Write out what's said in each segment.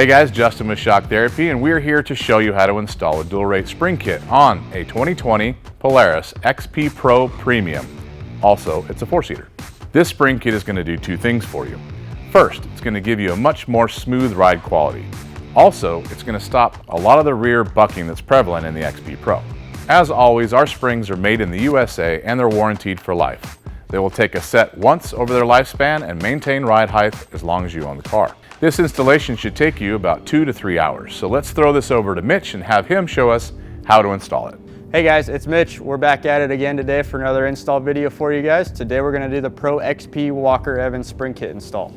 Hey guys, Justin with Shock Therapy, and we're here to show you how to install a dual rate spring kit on a 2020 Polaris XP Pro Premium. Also, it's a 4-seater. This spring kit is going to do two things for you. First, it's going to give you a much more smooth ride quality. Also, it's going to stop a lot of the rear bucking that's prevalent in the XP Pro. As always, our springs are made in the USA and they're warranted for life. They will take a set once over their lifespan and maintain ride height as long as you own the car. This installation should take you about 2 to 3 hours. So let's throw this over to Mitch and have him show us how to install it. Hey guys, it's Mitch. We're back at it again today for another install video for you guys. Today we're going to do the Pro XP Walker Evans spring kit install.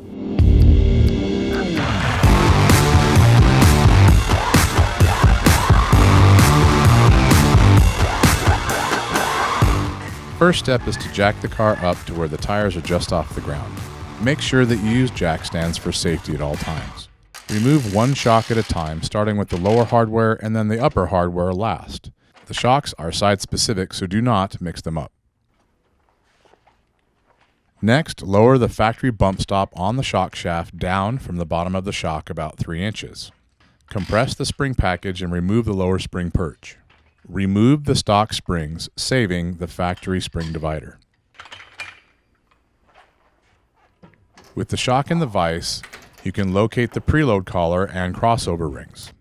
First step is to jack the car up to where the tires are just off the ground. Make sure that you use jack stands for safety at all times. Remove one shock at a time, starting with the lower hardware and then the upper hardware last. The shocks are side specific, so do not mix them up. Next, lower the factory bump stop on the shock shaft down from the bottom of the shock about 3 inches. Compress the spring package and remove the lower spring perch. Remove the stock springs, saving the factory spring divider. With the shock in the vise, you can locate the preload collar and crossover rings.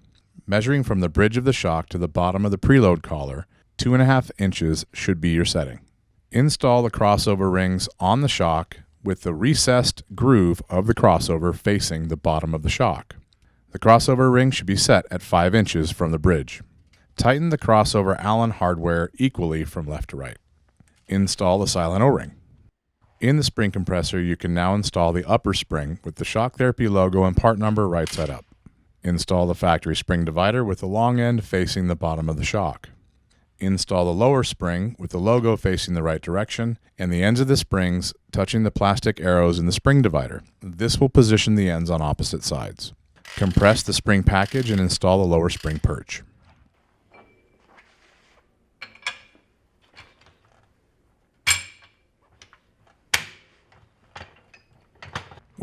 Measuring from the bridge of the shock to the bottom of the preload collar, 2.5 inches should be your setting. Install the crossover rings on the shock with the recessed groove of the crossover facing the bottom of the shock. The crossover ring should be set at 5 inches from the bridge. Tighten the crossover Allen hardware equally from left to right. Install the silent O-ring. In the spring compressor, you can now install the upper spring with the Shock Therapy logo and part number right side up. Install the factory spring divider with the long end facing the bottom of the shock. Install the lower spring with the logo facing the right direction and the ends of the springs touching the plastic arrows in the spring divider. This will position the ends on opposite sides. Compress the spring package and install the lower spring perch.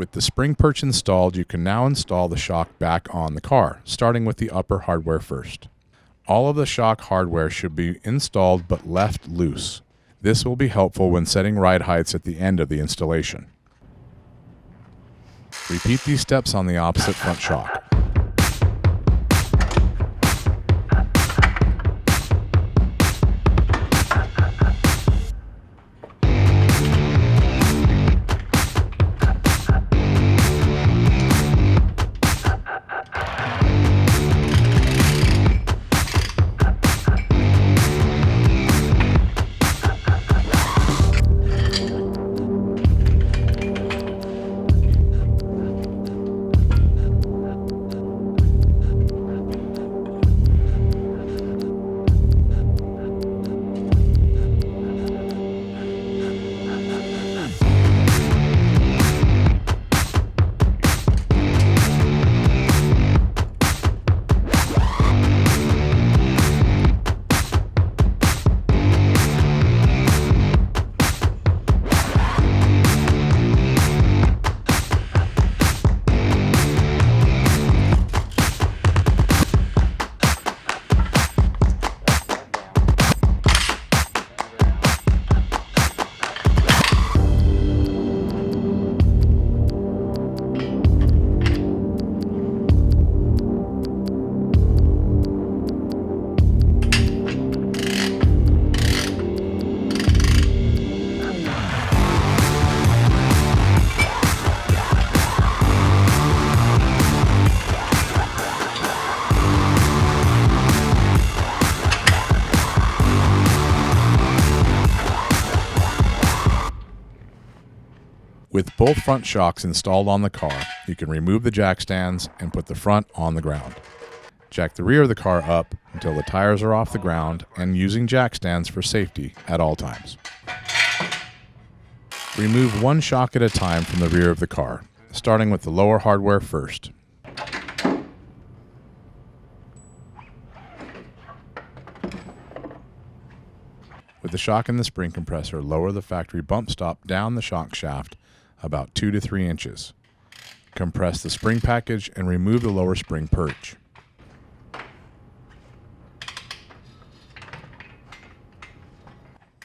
With the spring perch installed, you can now install the shock back on the car, starting with the upper hardware first. All of the shock hardware should be installed but left loose. This will be helpful when setting ride heights at the end of the installation. Repeat these steps on the opposite front shock. With both front shocks installed on the car, you can remove the jack stands and put the front on the ground. Jack the rear of the car up until the tires are off the ground and using jack stands for safety at all times. Remove one shock at a time from the rear of the car, starting with the lower hardware first. With the shock and the spring compressor, lower the factory bump stop down the shock shaft about 2 to 3 inches. Compress the spring package and remove the lower spring perch.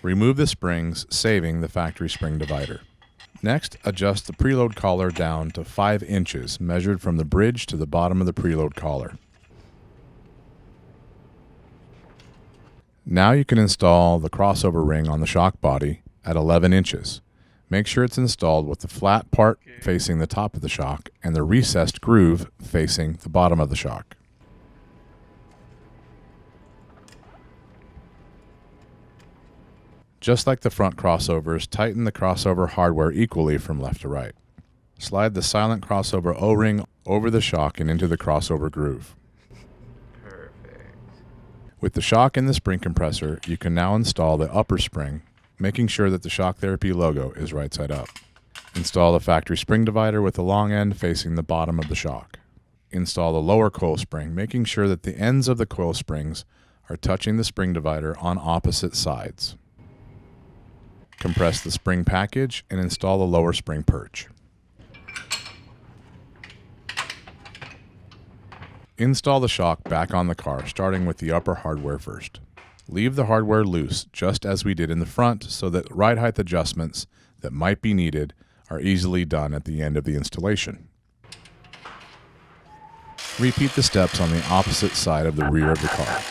Remove the springs, saving the factory spring divider. Next, adjust the preload collar down to 5 inches, measured from the bridge to the bottom of the preload collar. Now you can install the crossover ring on the shock body at 11 inches. Make sure it's installed with the flat part facing the top of the shock and the recessed groove facing the bottom of the shock. Just like the front crossovers, tighten the crossover hardware equally from left to right. Slide the silent crossover O-ring over the shock and into the crossover groove. Perfect. With the shock and the spring compressor, you can now install the upper spring, making sure that the Shock Therapy logo is right side up. Install the factory spring divider with the long end facing the bottom of the shock. Install the lower coil spring, making sure that the ends of the coil springs are touching the spring divider on opposite sides. Compress the spring package and install the lower spring perch. Install the shock back on the car, starting with the upper hardware first. Leave the hardware loose, just as we did in the front, so that ride height adjustments that might be needed are easily done at the end of the installation. Repeat the steps on the opposite side of the rear of the car.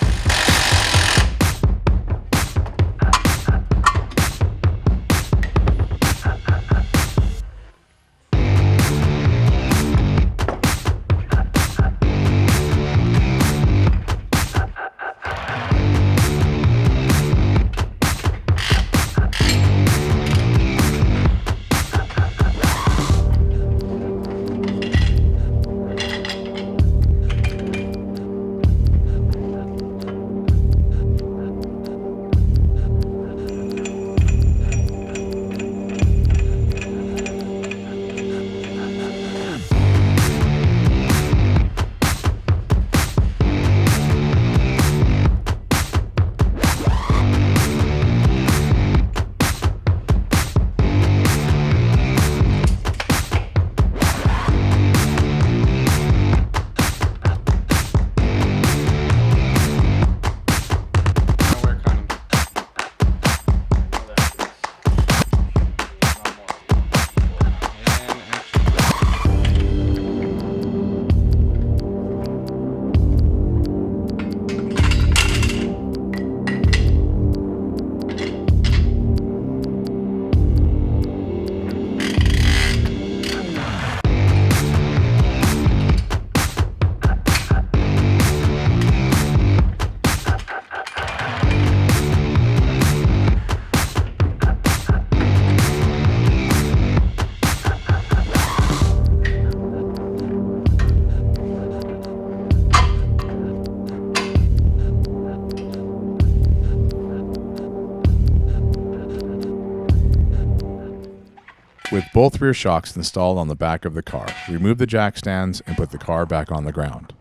With both rear shocks installed on the back of the car, remove the jack stands and put the car back on the ground.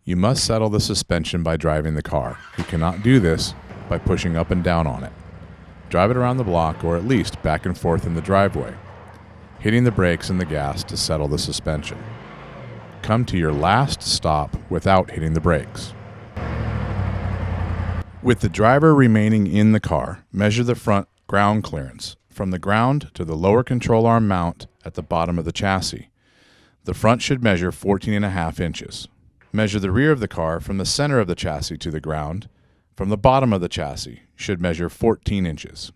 You must settle the suspension by driving the car. You cannot do this by pushing up and down on it. Drive it around the block or at least back and forth in the driveway, hitting the brakes and the gas to settle the suspension. Come to your last stop without hitting the brakes. With the driver remaining in the car, measure the front ground clearance from the ground to the lower control arm mount at the bottom of the chassis. The front should measure 14.5 inches. Measure the rear of the car from the center of the chassis to the ground. From the bottom of the chassis should measure 14 inches.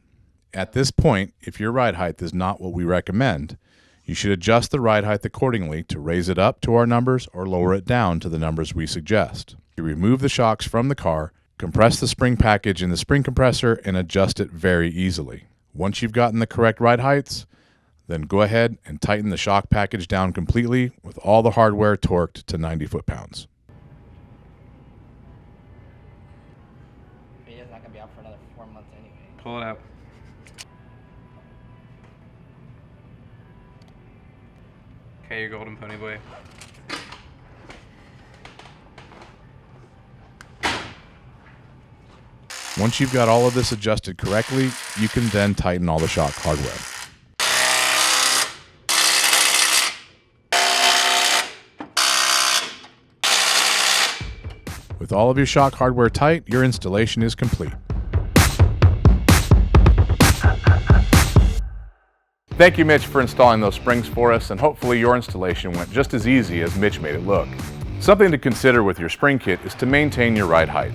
At this point, if your ride height is not what we recommend, you should adjust the ride height accordingly to raise it up to our numbers or lower it down to the numbers we suggest. You remove the shocks from the car, compress the spring package in the spring compressor, and adjust it very easily. Once you've gotten the correct ride heights, then go ahead and tighten the shock package down completely with all the hardware torqued to 90 foot-pounds. Video's not gonna be out for another 4 months anyway. Pull it out. Okay, your golden pony boy. Once you've got all of this adjusted correctly, you can then tighten all the shock hardware. With all of your shock hardware tight, your installation is complete. Thank you, Mitch, for installing those springs for us, and hopefully your installation went just as easy as Mitch made it look. Something to consider with your spring kit is to maintain your ride height.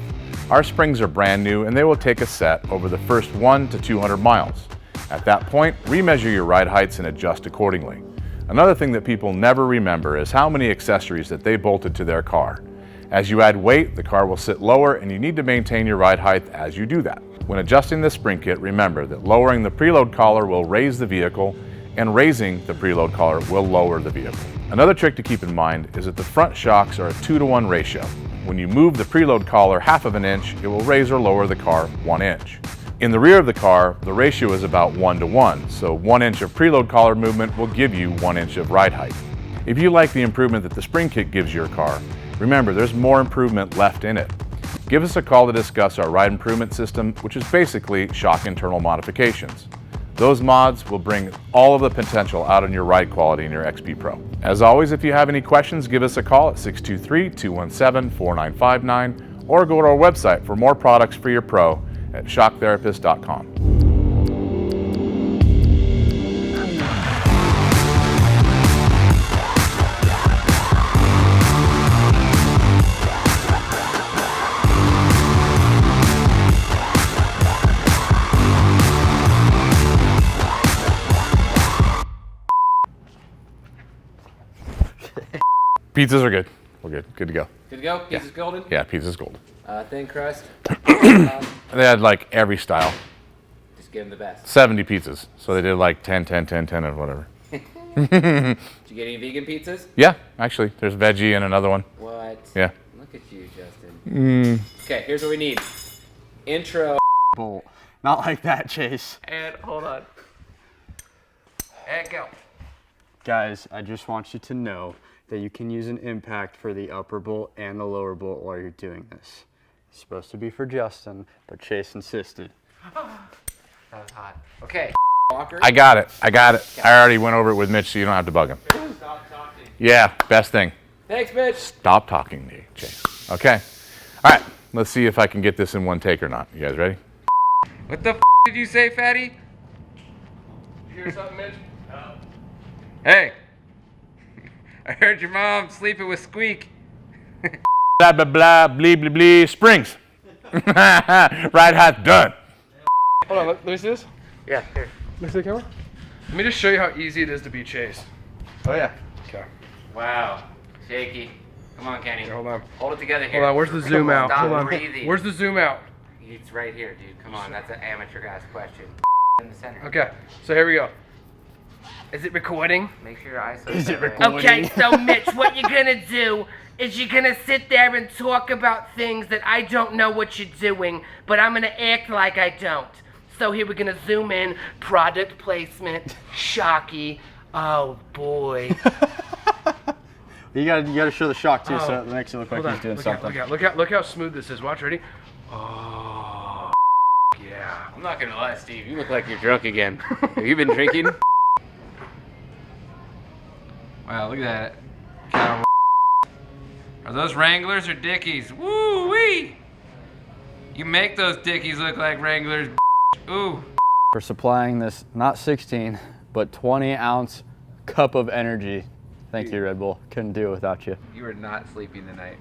Our springs are brand new and they will take a set over the first 1 to 200 miles. At that point, remeasure your ride heights and adjust accordingly. Another thing that people never remember is how many accessories that they bolted to their car. As you add weight, the car will sit lower and you need to maintain your ride height as you do that. When adjusting the spring kit, remember that lowering the preload collar will raise the vehicle and raising the preload collar will lower the vehicle. Another trick to keep in mind is that the front shocks are a 2-to-1 ratio. When you move the preload collar half of an inch, it will raise or lower the car 1 inch. In the rear of the car, the ratio is about 1-to-1, so 1 inch of preload collar movement will give you 1 inch of ride height. If you like the improvement that the spring kit gives your car, remember there's more improvement left in it. Give us a call to discuss our ride improvement system, which is basically shock internal modifications. Those mods will bring all of the potential out in your ride quality in your XP Pro. As always, if you have any questions, give us a call at 623-217-4959 or go to our website for more products for your Pro at shocktherapist.com. Pizzas are good. We're good. Good to go. Good to go? Pizza's golden? Yeah, pizza's golden. Thin crust? They had like every style. Just give them the best. 70 pizzas. So they did like 10, 10, 10, 10, and whatever. Did you get any vegan pizzas? Yeah, actually. There's veggie and another one. What? Yeah. Look at you, Justin. Okay, here's what we need. Intro. Bolt. Not like that, Chase. And hold on. And go. Guys, I just want you to know that you can use an impact for the upper bolt and the lower bolt while you're doing this. It's supposed to be for Justin, but Chase insisted. That was hot. Okay. Walker. I got it. I already went over it with Mitch, so you don't have to bug him. Stop talking. Yeah, best thing. Thanks, Mitch. Stop talking to me, Chase. Okay. All right, let's see if I can get this in one take or not. You guys ready? What the did you say, fatty? You hear something, Mitch? No. Hey. I heard your mom sleeping with Squeak. Blah, blah, blah, blee, blee, blee, springs. Ride height done. Hold on, let me see this. Yeah, here. Let me see the camera. Let me just show you how easy it is to be Chase. Oh yeah. Okay. Wow. Shaky. Come on, Kenny. Here, hold on. Hold it together here. Hold on, where's the zoom out? Stop Hold on. breathing. Where's the zoom out? It's right here, dude. Come on, that's an amateur guy's question. In the center. Okay, so here we go. Is it recording? Make sure your eyes. Is it recording? Okay, so Mitch, what you're gonna do is you're gonna sit there and talk about things that I don't know what you're doing, but I'm gonna act like I don't. So here we're gonna zoom in, product placement, shocky. Oh boy. You gotta show the shock too, so Oh. it makes it look Hold like on. he's doing Look something. out, look how smooth this is. Watch, ready? Oh, yeah. I'm not gonna lie, Steve. You look like you're drunk again. Have you been drinking? Wow, look at that. Are those Wranglers or Dickies? Woo wee! You make those Dickies look like Wranglers. Ooh. For supplying this, not 16, but 20-ounce cup of energy. Thank you, Red Bull. Couldn't do it without you. You are not sleeping tonight.